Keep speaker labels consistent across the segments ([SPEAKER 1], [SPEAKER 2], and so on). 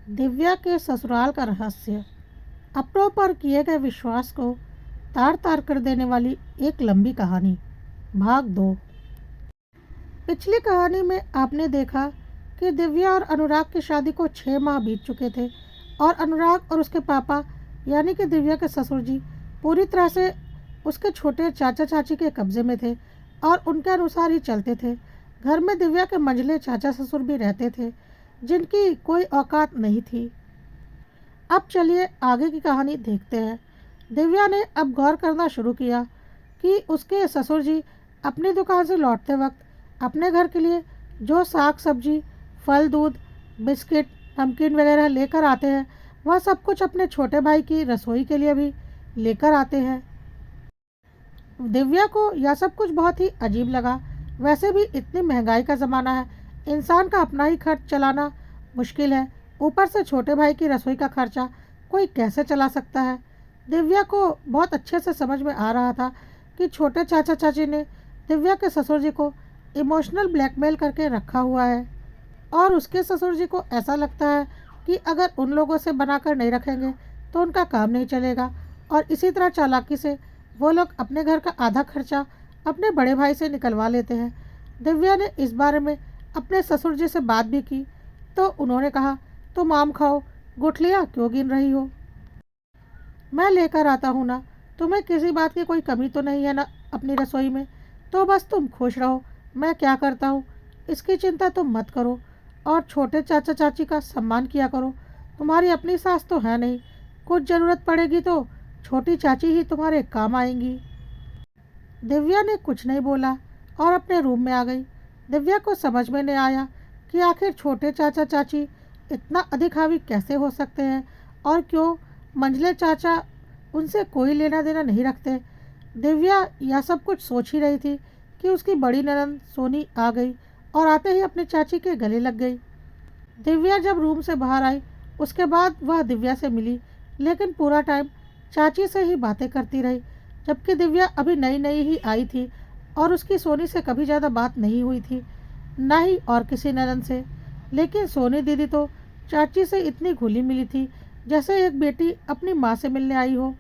[SPEAKER 1] दिव्या के ससुराल का रहस्य। अपनों पर किए गए विश्वास को तार तार कर देने वाली एक लंबी कहानी। भाग 2। पिछली कहानी में आपने देखा कि दिव्या और अनुराग की शादी को 6 माह बीत चुके थे और अनुराग और उसके पापा यानी कि दिव्या के ससुर जी पूरी तरह से उसके छोटे चाचा चाची के कब्जे में थे और उनके अनुसार ही चलते थे। घर में दिव्या के मंझले चाचा ससुर भी रहते थे जिनकी कोई औकात नहीं थी। अब चलिए आगे की कहानी देखते हैं। दिव्या ने अब गौर करना शुरू किया कि उसके ससुर जी अपनी दुकान से लौटते वक्त अपने घर के लिए जो साग सब्जी, फल, दूध, बिस्किट, नमकीन वगैरह लेकर आते हैं वह सब कुछ अपने छोटे भाई की रसोई के लिए भी लेकर आते हैं। दिव्या को यह सब कुछ बहुत ही अजीब लगा। वैसे भी इतनी महंगाई का ज़माना है, इंसान का अपना ही खर्च चलाना मुश्किल है, ऊपर से छोटे भाई की रसोई का खर्चा कोई कैसे चला सकता है। दिव्या को बहुत अच्छे से समझ में आ रहा था कि छोटे चाचा चाची ने दिव्या के ससुर जी को इमोशनल ब्लैकमेल करके रखा हुआ है और उसके ससुर जी को ऐसा लगता है कि अगर उन लोगों से बनाकर नहीं रखेंगे तो उनका काम नहीं चलेगा और इसी तरह चालाकी से वो लोग अपने घर का आधा खर्चा अपने बड़े भाई से निकलवा लेते हैं। दिव्या ने इस बारे में अपने ससुर जी से बात भी की तो उन्होंने कहा, तुम आम खाओ, गुठलियाँ क्यों गिन रही हो? मैं लेकर आता हूँ ना, तुम्हें किसी बात की कोई कमी तो नहीं है ना अपनी रसोई में, तो बस तुम खुश रहो। मैं क्या करता हूँ इसकी चिंता तुम मत करो और छोटे चाचा चाची का सम्मान किया करो। तुम्हारी अपनी सास तो है नहीं, कुछ ज़रूरत पड़ेगी तो छोटी चाची ही तुम्हारे काम आएंगी। दिव्या ने कुछ नहीं बोला और अपने रूम में आ गई। दिव्या को समझ में नहीं आया कि आखिर छोटे चाचा चाची इतना अधिक हावी कैसे हो सकते हैं और क्यों मंझले चाचा उनसे कोई लेना देना नहीं रखते। दिव्या यह सब कुछ सोच ही रही थी कि उसकी बड़ी ननंद सोनी आ गई और आते ही अपनी चाची के गले लग गई। दिव्या जब रूम से बाहर आई उसके बाद वह दिव्या से मिली, लेकिन पूरा टाइम चाची से ही बातें करती रही, जबकि दिव्या अभी नई नई ही आई थी और उसकी सोनी से कभी ज़्यादा बात नहीं हुई थी, ना ही और किसी ननंद से। लेकिन सोनी दीदी तो चाची से इतनी घुली मिली थी जैसे एक बेटी अपनी माँ से मिलने आई हो।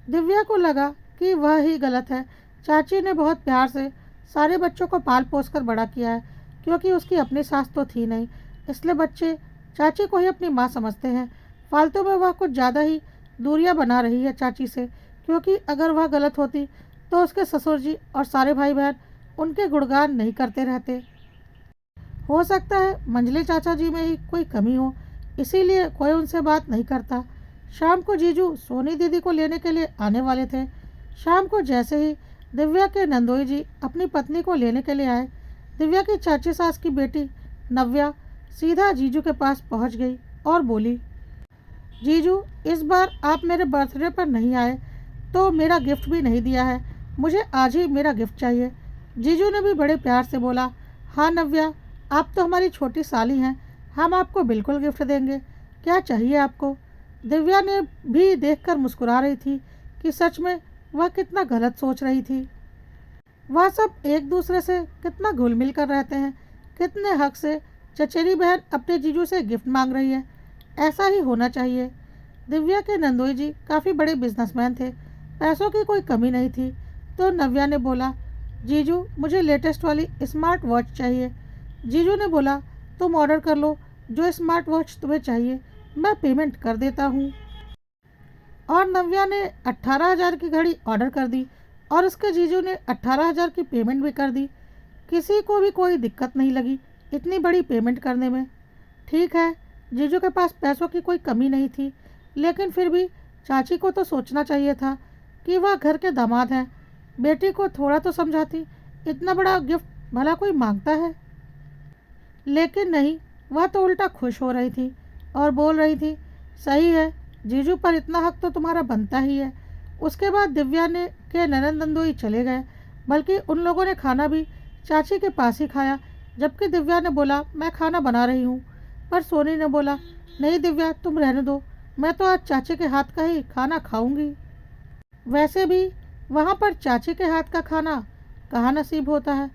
[SPEAKER 1] दिव्या को लगा कि वह ही गलत है। चाची ने बहुत प्यार से सारे बच्चों को पाल पोस कर बड़ा किया है, क्योंकि उसकी अपनी सास तो थी नहीं, इसलिए बच्चे चाची को ही अपनी माँ समझते हैं। फालतू में वह कुछ ज़्यादा ही दूरियां बना रही है चाची से, क्योंकि अगर वह गलत होती तो उसके ससुर जी और सारे भाई बहन उनके गुणगान नहीं करते रहते। हो सकता है मंझले चाचा जी में ही कोई कमी हो, इसीलिए कोई उनसे बात नहीं करता। शाम को जीजू सोनी दीदी को लेने के लिए आने वाले थे। शाम को जैसे ही दिव्या के नंदोई जी अपनी पत्नी को लेने के लिए आए, दिव्या की चाची सास की बेटी नव्या सीधा जीजू के पास पहुंच गई और बोली, जीजू इस बार आप मेरे बर्थडे पर नहीं आए तो मेरा गिफ्ट भी नहीं दिया है, मुझे आज ही मेरा गिफ्ट चाहिए। जीजू ने भी बड़े प्यार से बोला, हाँ नव्या, आप तो हमारी छोटी साली हैं, हम आपको बिल्कुल गिफ्ट देंगे, क्या चाहिए आपको? दिव्या ने भी देखकर मुस्कुरा रही थी कि सच में वह कितना गलत सोच रही थी। वह सब एक दूसरे से कितना घुल मिल कर रहते हैं, कितने हक से चचेरी बहन अपने जीजू से गिफ्ट मांग रही है। ऐसा ही होना चाहिए। दिव्या के नंदोई जी काफ़ी बड़े बिजनेसमैन थे, पैसों की कोई कमी नहीं थी, तो नव्या ने बोला, जीजू मुझे लेटेस्ट वाली स्मार्ट वॉच चाहिए। जीजू ने बोला, तुम ऑर्डर कर लो जो स्मार्ट वॉच तुम्हें चाहिए, मैं पेमेंट कर देता हूँ। और नव्या ने 18,000 की घड़ी ऑर्डर कर दी और उसके जीजू ने 18,000 की पेमेंट भी कर दी। किसी को भी कोई दिक्कत नहीं लगी इतनी बड़ी पेमेंट करने में। ठीक है, जीजू के पास पैसों की कोई कमी नहीं थी, लेकिन फिर भी चाची को तो सोचना चाहिए था कि वह घर के दामाद हैं, बेटी को थोड़ा तो समझाती। इतना बड़ा गिफ्ट भला कोई मांगता है? लेकिन नहीं, वह तो उल्टा खुश हो रही थी और बोल रही थी, सही है, जीजू पर इतना हक तो तुम्हारा बनता ही है। उसके बाद दिव्या ने के ननंद नंदोई चले गए, बल्कि उन लोगों ने खाना भी चाची के पास ही खाया, जबकि दिव्या ने बोला, मैं खाना बना रही हूँ। पर सोनी ने बोला, नहीं दिव्या तुम रहने दो, मैं तो आज चाची के हाथ का ही खाना खाऊंगी। वैसे भी वहाँ पर चाची के हाथ का खाना कहाँ नसीब होता है।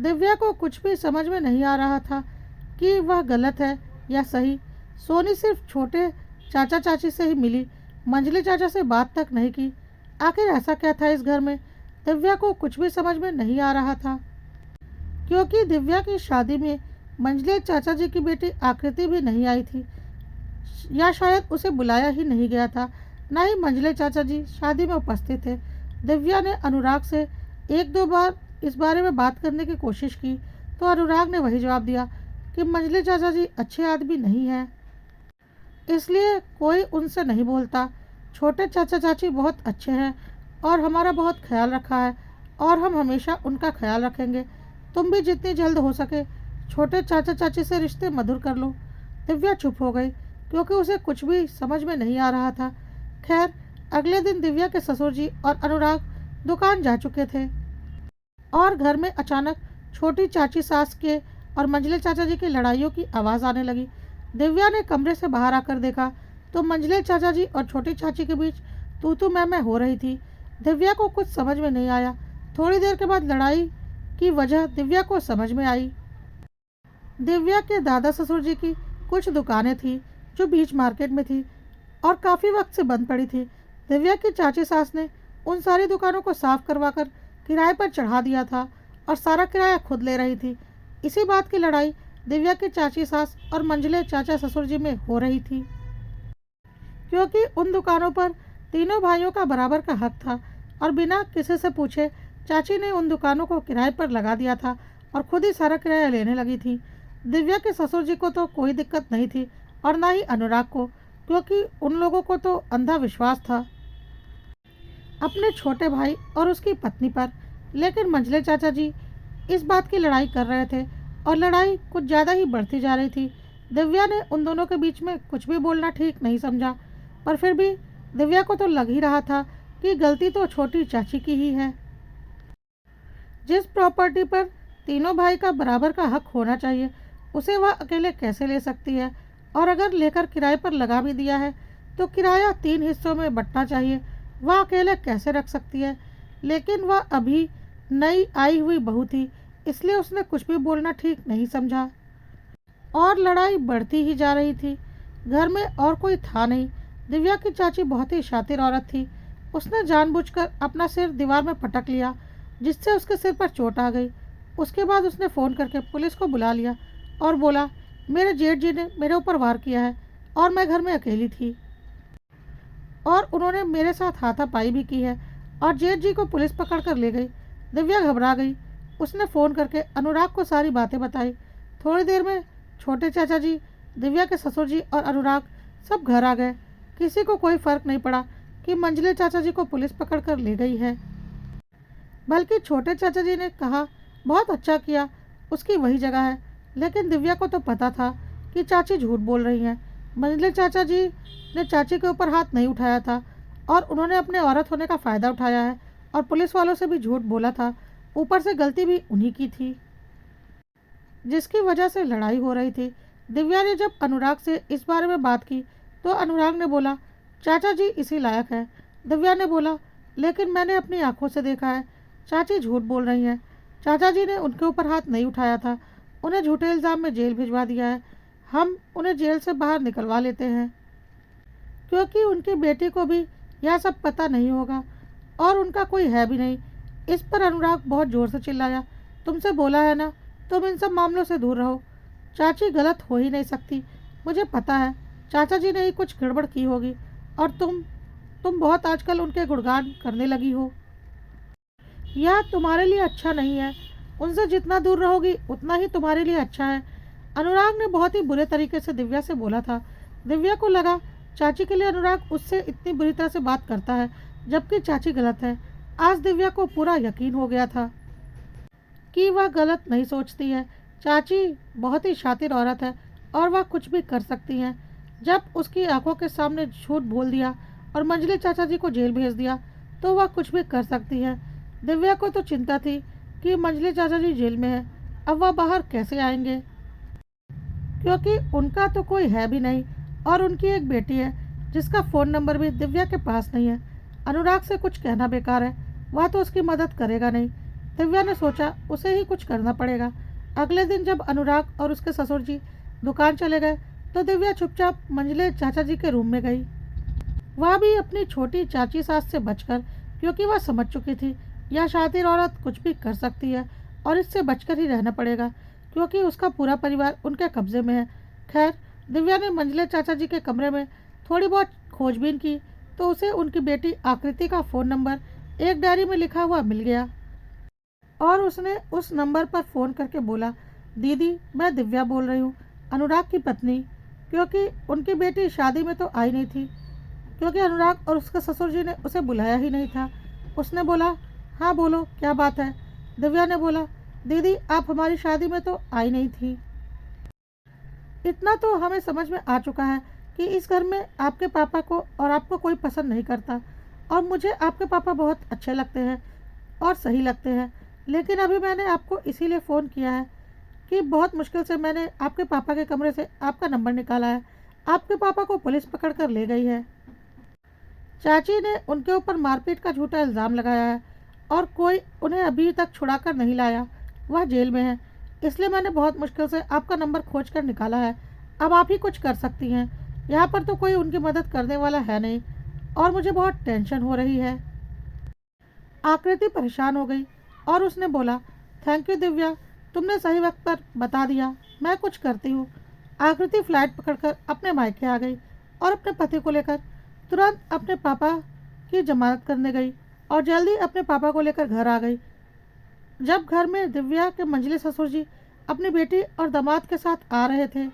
[SPEAKER 1] दिव्या को कुछ भी समझ में नहीं आ रहा था कि वह गलत है या सही। सोनी सिर्फ छोटे चाचा चाची से ही मिली, मंझले चाचा से बात तक नहीं की। आखिर ऐसा क्या था इस घर में? दिव्या को कुछ भी समझ में नहीं आ रहा था, क्योंकि दिव्या की शादी में मंझले चाचा जी की बेटी आकृति भी नहीं आई थी, या शायद उसे बुलाया ही नहीं गया था। ना ही मंझले चाचा जी शादी में उपस्थित थे। दिव्या ने अनुराग से एक दो बार इस बारे में बात करने की कोशिश की, तो अनुराग ने वही जवाब दिया कि मंझले चाचा जी अच्छे आदमी नहीं हैं, इसलिए कोई उनसे नहीं बोलता। छोटे चाचा चाची बहुत अच्छे हैं और हमारा बहुत ख्याल रखा है, और हम हमेशा उनका ख्याल रखेंगे। तुम भी जितनी जल्द हो सके छोटे चाचा चाची से रिश्ते मधुर कर लो। दिव्या चुप हो गई, क्योंकि उसे कुछ भी समझ में नहीं आ रहा था। खैर, अगले दिन दिव्या के ससुर जी और अनुराग दुकान जा चुके थे, और घर में अचानक छोटी चाची सास के और मंझले चाचा जी की लड़ाइयों की आवाज़ आने लगी। दिव्या ने कमरे से बाहर आकर देखा तो मंझले चाचा जी और छोटी चाची के बीच तू तू मैं हो रही थी। दिव्या को कुछ समझ में नहीं आया। थोड़ी देर के बाद लड़ाई की वजह दिव्या को समझ में आई। दिव्या के दादा ससुर जी की कुछ दुकानें थी जो बीच मार्केट में थी और काफ़ी वक्त से बंद पड़ी थी। दिव्या की चाची सास ने उन सारी दुकानों को साफ करवाकर किराए पर चढ़ा दिया था और सारा किराया खुद ले रही थी। इसी बात की लड़ाई दिव्या की चाची सास और मंझले चाचा ससुर जी में हो रही थी, क्योंकि उन दुकानों पर तीनों भाइयों का बराबर का हक था, और बिना किसी से पूछे चाची ने उन दुकानों को किराए पर लगा दिया था और खुद ही सारा किराया लेने लगी थी। दिव्या के ससुर जी को तो कोई दिक्कत नहीं थी, और ना ही अनुराग को, क्योंकि उन लोगों को तो अंधा विश्वास था अपने छोटे भाई और उसकी पत्नी पर। लेकिन मंझले चाचा जी इस बात की लड़ाई कर रहे थे, और लड़ाई कुछ ज़्यादा ही बढ़ती जा रही थी। दिव्या ने उन दोनों के बीच में कुछ भी बोलना ठीक नहीं समझा, पर फिर भी दिव्या को तो लग ही रहा था कि गलती तो छोटी चाची की ही है। जिस प्रॉपर्टी पर तीनों भाई का बराबर का हक होना चाहिए, उसे वह अकेले कैसे ले सकती है? और अगर लेकर किराए पर लगा भी दिया है तो किराया 3 हिस्सों में बंटना चाहिए। वह अकेले कैसे रख सकती है? लेकिन वह अभी नई आई हुई बहू थी, इसलिए उसने कुछ भी बोलना ठीक नहीं समझा, और लड़ाई बढ़ती ही जा रही थी। घर में और कोई था नहीं। दिव्या की चाची बहुत ही शातिर औरत थी। उसने जानबूझकर अपना सिर दीवार में पटक लिया, जिससे उसके सिर पर चोट आ गई। उसके बाद उसने फ़ोन करके पुलिस को बुला लिया और बोला, मेरे जेठ जी ने मेरे ऊपर वार किया है और मैं घर में अकेली थी, और उन्होंने मेरे साथ हाथापाई भी की है, और जेठ जी को पुलिस पकड़ कर ले गई। दिव्या घबरा गई। उसने फ़ोन करके अनुराग को सारी बातें बताई। थोड़ी देर में छोटे चाचा जी, दिव्या के ससुर जी और अनुराग सब घर आ गए। किसी को कोई फ़र्क नहीं पड़ा कि मंझले चाचा जी को पुलिस पकड़ कर ले गई है, बल्कि छोटे चाचा जी ने कहा, बहुत अच्छा किया, उसकी वही जगह है। लेकिन दिव्या को तो पता था कि चाची झूठ बोल रही हैं। मंझले चाचा जी ने चाची के ऊपर हाथ नहीं उठाया था, और उन्होंने अपने औरत होने का फ़ायदा उठाया है और पुलिस वालों से भी झूठ बोला था। ऊपर से गलती भी उन्हीं की थी, जिसकी वजह से लड़ाई हो रही थी। दिव्या ने जब अनुराग से इस बारे में बात की तो अनुराग ने बोला, चाचा जी इसी लायक है। दिव्या ने बोला, लेकिन मैंने अपनी आंखों से देखा है, चाची झूठ बोल रही हैं। चाचा जी ने उनके ऊपर हाथ नहीं उठाया था, उन्हें झूठे इल्ज़ाम में जेल भिजवा दिया है। हम उन्हें जेल से बाहर निकलवा लेते हैं, क्योंकि उनकी बेटी को भी यह सब पता नहीं होगा, और उनका कोई है भी नहीं। इस पर अनुराग बहुत ज़ोर से चिल्लाया, तुमसे बोला है ना, तुम इन सब मामलों से दूर रहो। चाची गलत हो ही नहीं सकती, मुझे पता है चाचा जी ने ही कुछ गड़बड़ की होगी, और तुम बहुत आजकल उनके गुणगान करने लगी हो। यह तुम्हारे लिए अच्छा नहीं है। उनसे जितना दूर रहोगी उतना ही तुम्हारे लिए अच्छा है। अनुराग ने बहुत ही बुरे तरीके से दिव्या से बोला था। दिव्या को लगा चाची के लिए अनुराग उससे इतनी बुरी तरह से बात करता है, जबकि चाची गलत है। आज दिव्या को पूरा यकीन हो गया था कि वह गलत नहीं सोचती है। चाची बहुत ही शातिर औरत है, और वह कुछ भी कर सकती हैं। जब उसकी आंखों के सामने झूठ बोल दिया और मंझले चाचा जी को जेल भेज दिया, तो वह कुछ भी कर सकती है। दिव्या को तो चिंता थी कि मंझले चाचा जी जेल में है, अब वह बाहर कैसे आएंगे, क्योंकि उनका तो कोई है भी नहीं, और उनकी एक बेटी है जिसका फ़ोन नंबर भी दिव्या के पास नहीं है। अनुराग से कुछ कहना बेकार है, वह तो उसकी मदद करेगा नहीं। दिव्या ने सोचा उसे ही कुछ करना पड़ेगा। अगले दिन जब अनुराग और उसके ससुर जी दुकान चले गए तो दिव्या चुपचाप मंझले चाचा जी के रूम में गई। वह भी अपनी छोटी चाची सास से बचकर, क्योंकि वह समझ चुकी थी यह शातिर औरत कुछ भी कर सकती है और इससे बचकर ही रहना पड़ेगा, क्योंकि उसका पूरा परिवार उनके कब्जे में है। खैर, दिव्या ने मंझले चाचा जी के कमरे में थोड़ी बहुत खोजबीन की तो उसे उनकी बेटी आकृति का फ़ोन नंबर एक डायरी में लिखा हुआ मिल गया और उसने उस नंबर पर फ़ोन करके बोला, दीदी मैं दिव्या बोल रही हूँ, अनुराग की पत्नी। क्योंकि उनकी बेटी शादी में तो आई नहीं थी, क्योंकि अनुराग और उसके ससुर जी ने उसे बुलाया ही नहीं था। उसने बोला, हाँ बोलो क्या बात है। दिव्या ने बोला, दीदी आप हमारी शादी में तो आई नहीं थी। इतना तो हमें समझ में आ चुका है कि इस घर में आपके पापा को और आपको कोई पसंद नहीं करता, और मुझे आपके पापा बहुत अच्छे लगते हैं और सही लगते हैं। लेकिन अभी मैंने आपको इसीलिए फ़ोन किया है कि बहुत मुश्किल से मैंने आपके पापा के कमरे से आपका नंबर निकाला है। आपके पापा को पुलिस पकड़ कर ले गई है। चाची ने उनके ऊपर मारपीट का झूठा इल्ज़ाम लगाया है और कोई उन्हें अभी तक छुड़ा कर नहीं लाया। वह जेल में है, इसलिए मैंने बहुत मुश्किल से आपका नंबर खोज कर निकाला है। अब आप ही कुछ कर सकती हैं। यहाँ पर तो कोई उनकी मदद करने वाला है नहीं और मुझे बहुत टेंशन हो रही है। आकृति परेशान हो गई और उसने बोला, थैंक यू दिव्या, तुमने सही वक्त पर बता दिया, मैं कुछ करती हूँ। आकृति फ्लाइट पकड़कर अपने मायके आ गई और अपने पति को लेकर तुरंत अपने पापा की जमानत करने गई और जल्दी अपने पापा को लेकर घर आ गई। जब घर में दिव्या के मंझले ससुर जी अपनी बेटी और दामाद के साथ आ रहे थे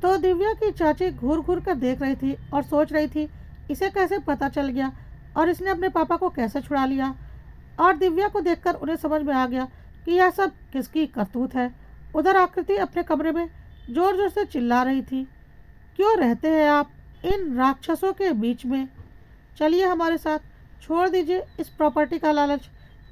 [SPEAKER 1] तो दिव्या की चाची घूर घूर कर देख रही थी और सोच रही थी इसे कैसे पता चल गया और इसने अपने पापा को कैसे छुड़ा लिया। और दिव्या को देखकर उन्हें समझ में आ गया कि यह सब किसकी करतूत है। उधर आकृति अपने कमरे में जोर जोर से चिल्ला रही थी, क्यों रहते हैं आप इन राक्षसों के बीच में? चलिए हमारे साथ, छोड़ दीजिए इस प्रॉपर्टी का लालच,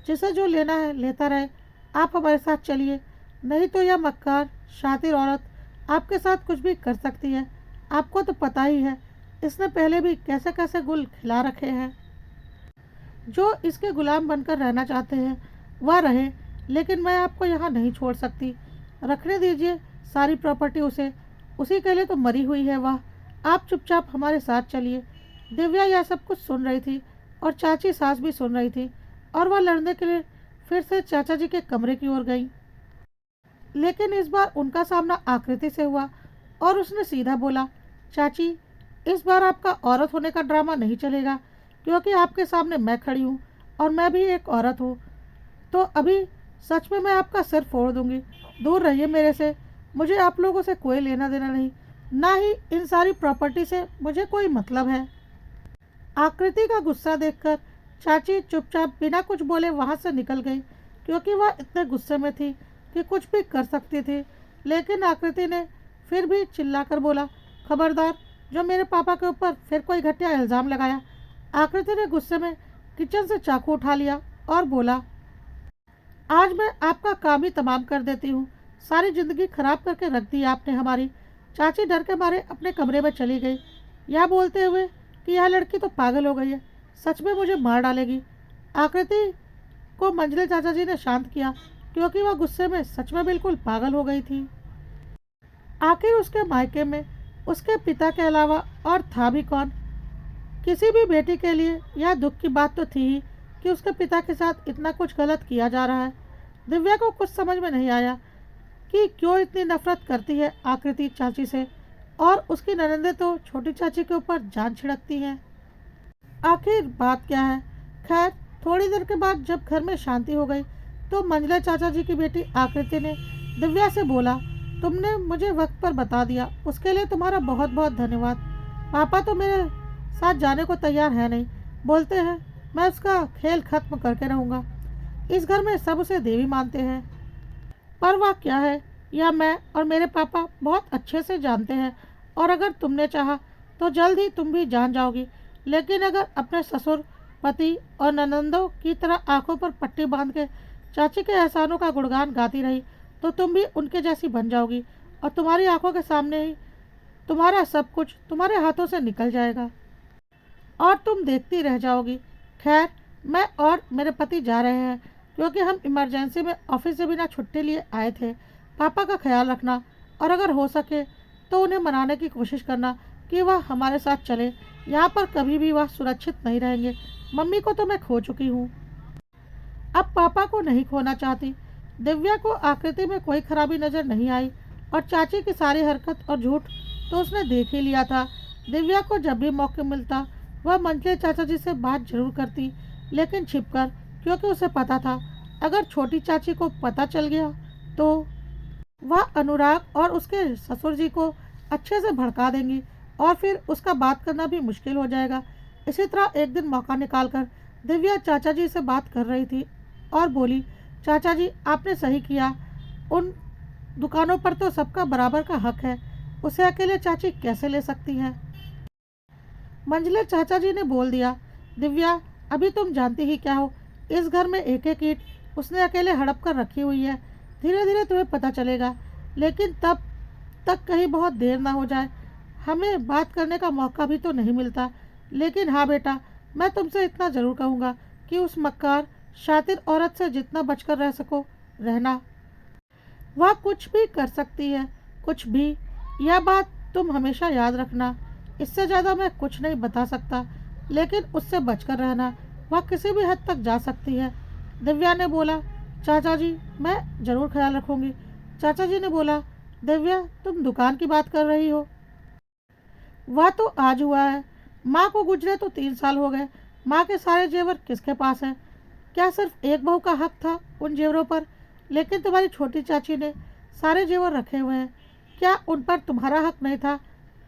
[SPEAKER 1] जिसे जो लेना है लेता रहे। आप हमारे साथ चलिए, नहीं तो यह मक्कार शातिर औरत आपके साथ कुछ भी कर सकती है। आपको तो पता ही है इसने पहले भी कैसे कैसे गुल खिला रखे हैं। जो इसके गुलाम बनकर रहना चाहते हैं वह रहे, लेकिन मैं आपको यहाँ नहीं छोड़ सकती। रखने दीजिए सारी प्रॉपर्टी उसे, उसी के लिए तो मरी हुई है वह। आप चुपचाप हमारे साथ चलिए। दिव्या यह सब कुछ सुन रही थी और चाची सास भी सुन रही थी और वह लड़ने के लिए फिर से चाचा जी के कमरे की ओर गई। लेकिन इस बार उनका सामना आकृति से हुआ और उसने सीधा बोला, चाची इस बार आपका औरत होने का ड्रामा नहीं चलेगा, क्योंकि आपके सामने मैं खड़ी हूँ और मैं भी एक औरत हूँ। तो अभी सच में मैं आपका सिर फोड़ दूंगी। दूर रहिए मेरे से, मुझे आप लोगों से कोई लेना देना नहीं, ना ही इन सारी प्रॉपर्टी से मुझे कोई मतलब है। आकृति का गुस्सा देखकर चाची चुपचाप बिना कुछ बोले वहाँ से निकल गई, क्योंकि वह इतने गुस्से में थी कि कुछ भी कर सकती थी। लेकिन आकृति ने फिर भी चिल्लाकर बोला, खबरदार, जो मेरे पापा के ऊपर फिर कोई घटिया इल्ज़ाम लगाया। आकृति ने गुस्से में किचन से चाकू उठा लिया और बोला, आज मैं आपका काम ही तमाम कर देती हूँ। सारी ज़िंदगी खराब करके रख दी आपने हमारी। चाची डर के मारे अपने कमरे में चली गई, यह बोलते हुए कि यह लड़की तो पागल हो गई है, सच में मुझे मार डालेगी। आकृति को मंझले चाचा जी ने शांत किया, क्योंकि वह गुस्से में सच में बिल्कुल पागल हो गई थी। आखिर उसके मायके में उसके पिता के अलावा और था भी कौन? किसी भी बेटी के लिए यह दुख की बात तो थी ही कि उसके पिता के साथ इतना कुछ गलत किया जा रहा है। दिव्या को कुछ समझ में नहीं आया कि क्यों इतनी नफरत करती है आकृति चाची से, और उसकी ननंदे तो छोटी चाची के ऊपर जान छिड़कती हैं। आखिर बात क्या है? खैर, थोड़ी देर के बाद जब घर में शांति हो गई तो मंझले चाचा जी की बेटी आकृति ने दिव्या से बोला, तुमने मुझे वक्त पर बता दिया, उसके लिए तुम्हारा बहुत बहुत धन्यवाद। पापा तो मेरे साथ जाने को तैयार है नहीं, बोलते हैं मैं उसका खेल खत्म करके रहूँगा। इस घर में सब उसे देवी मानते हैं, पर वह क्या है यह मैं और मेरे पापा बहुत अच्छे से जानते हैं। और अगर तुमने चाहा तो जल्द ही तुम भी जान जाओगी। लेकिन अगर अपने ससुर, पति और ननंदों की तरह आंखों पर पट्टी बांध के चाची के एहसानों का गुणगान गाती रही तो तुम भी उनके जैसी बन जाओगी और तुम्हारी आंखों के सामने ही तुम्हारा सब कुछ तुम्हारे हाथों से निकल जाएगा और तुम देखती रह जाओगी। खैर, मैं और मेरे पति जा रहे हैं, क्योंकि हम इमरजेंसी में ऑफिस से बिना छुट्टी लिए आए थे। पापा का ख्याल रखना और अगर हो सके तो उन्हें मनाने की कोशिश करना कि वह हमारे साथ चले। यहाँ पर कभी भी वह सुरक्षित नहीं रहेंगे। मम्मी को तो मैं खो चुकी हूँ, अब पापा को नहीं खोना चाहती। दिव्या को आकृति में कोई खराबी नजर नहीं आई और चाची की सारी हरकत और झूठ तो उसने देख ही लिया था। दिव्या को जब भी मौका मिलता वह मंझले चाचा जी से बात जरूर करती, लेकिन छिपकर, क्योंकि उसे पता था अगर छोटी चाची को पता चल गया तो वह अनुराग और उसके ससुर जी को अच्छे से भड़का देंगी और फिर उसका बात करना भी मुश्किल हो जाएगा। इसी तरह एक दिन मौका निकालकर दिव्या चाचा जी से बात कर रही थी और बोली, चाचा जी आपने सही किया, उन दुकानों पर तो सबका बराबर का हक है, उसे अकेले चाची कैसे ले सकती है। मंझले चाचा जी ने बोल दिया, दिव्या अभी तुम जानती ही क्या हो, इस घर में एक एक ईंट उसने अकेले हड़प कर रखी हुई है। धीरे धीरे तुम्हें पता चलेगा, लेकिन तब तक कहीं बहुत देर ना हो जाए। हमें बात करने का मौका भी तो नहीं मिलता। लेकिन हाँ बेटा, मैं तुमसे इतना ज़रूर कहूँगा कि उस मक्कार शातिर औरत से जितना बचकर रह सको रहना। वह कुछ भी कर सकती है, कुछ भी। यह बात तुम हमेशा याद रखना। इससे ज़्यादा मैं कुछ नहीं बता सकता, लेकिन उससे बचकर रहना। वह किसी भी हद तक जा सकती है। दिव्या ने बोला, चाचा जी मैं ज़रूर ख्याल रखूँगी। चाचा जी ने बोला, दिव्या तुम दुकान की बात कर रही हो, वह तो आज हुआ है। माँ को गुजरे तो 3 साल हो गए। माँ के सारे जेवर किसके पास हैं? क्या सिर्फ एक बहू का हक था उन जेवरों पर? लेकिन तुम्हारी छोटी चाची ने सारे जेवर रखे हुए हैं। क्या उन पर तुम्हारा हक नहीं था?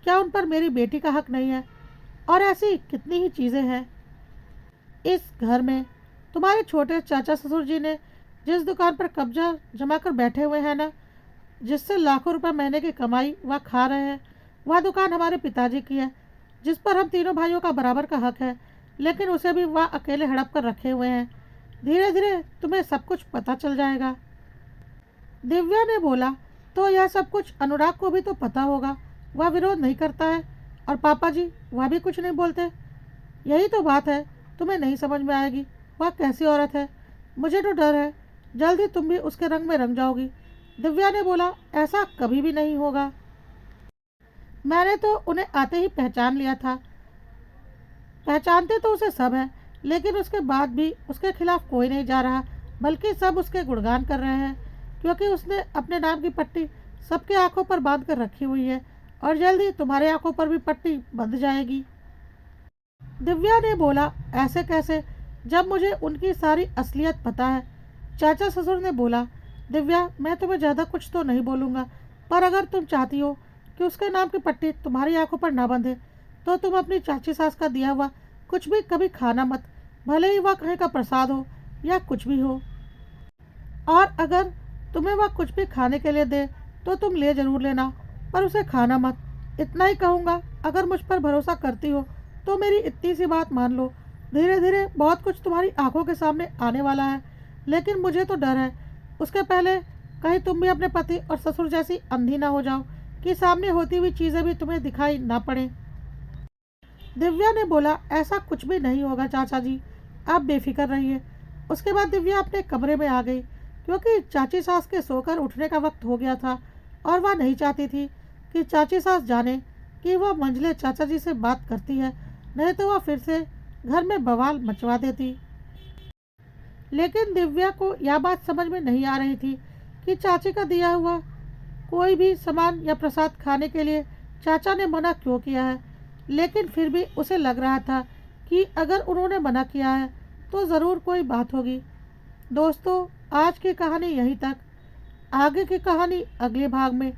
[SPEAKER 1] क्या उन पर मेरी बेटी का हक नहीं है? और ऐसी कितनी ही चीज़ें हैं इस घर में। तुम्हारे छोटे चाचा ससुर जी ने जिस दुकान पर कब्जा जमा कर बैठे हुए हैं ना, जिससे लाखों रुपए महीने की कमाई वह खा रहे हैं, वह दुकान हमारे पिताजी की है, जिस पर हम तीनों भाइयों का बराबर का हक है। लेकिन उसे भी वह अकेले हड़प कर रखे हुए हैं। धीरे धीरे तुम्हें सब कुछ पता चल जाएगा। दिव्या ने बोला, तो यह सब कुछ अनुराग को भी तो पता होगा, वह विरोध नहीं करता है। और पापा जी, वह भी कुछ नहीं बोलते। यही तो बात है, तुम्हें नहीं समझ में आएगी वह कैसी औरत है। मुझे तो डर है जल्द ही तुम भी उसके रंग में रंग जाओगी। दिव्या ने बोला, ऐसा कभी भी नहीं होगा। मैंने तो उन्हें आते ही पहचान लिया था। पहचानते तो उसे सब है, लेकिन उसके बाद भी उसके खिलाफ कोई नहीं जा रहा, बल्कि सब उसके गुणगान कर रहे हैं, क्योंकि उसने अपने नाम की पट्टी सबके आंखों पर बांध कर रखी हुई है और जल्द ही तुम्हारे आंखों पर भी पट्टी बंध जाएगी। दिव्या ने बोला, ऐसे कैसे, जब मुझे उनकी सारी असलियत पता है। चाचा ससुर ने बोला, दिव्या मैं तुम्हें ज़्यादा कुछ तो नहीं बोलूँगा, पर अगर तुम चाहती हो कि उसके नाम की पट्टी तुम्हारी आंखों पर ना बंधे, तो तुम अपनी चाची सास का दिया हुआ कुछ भी कभी खाना मत, भले ही वह कहीं का प्रसाद हो या कुछ भी हो। और अगर तुम्हें वह कुछ भी खाने के लिए दे तो तुम ले जरूर लेना, पर उसे खाना मत। इतना ही कहूँगा, अगर मुझ पर भरोसा करती हो तो मेरी इतनी सी बात मान लो। धीरे धीरे बहुत कुछ तुम्हारी आंखों के सामने आने वाला है, लेकिन मुझे तो डर है उसके पहले कहीं तुम भी अपने पति और ससुर जैसी अंधी ना हो जाओ कि सामने होती हुई चीज़ें भी तुम्हें दिखाई ना पड़े। दिव्या ने बोला, ऐसा कुछ भी नहीं होगा चाचा जी, आप बेफिक्र रहिए। उसके बाद दिव्या अपने कमरे में आ गई, क्योंकि चाची सास के सोकर उठने का वक्त हो गया था और वह नहीं चाहती थी कि चाची सास जाने कि वह मंझले चाचा जी से बात करती है, नहीं तो वह फिर से घर में बवाल मचवा देती। लेकिन दिव्या को यह बात समझ में नहीं आ रही थी कि चाची का दिया हुआ कोई भी सामान या प्रसाद खाने के लिए चाचा ने मना क्यों किया है। लेकिन फिर भी उसे लग रहा था कि अगर उन्होंने मना किया है तो ज़रूर कोई बात होगी। दोस्तों, आज की कहानी यहीं तक। आगे की कहानी अगले भाग में।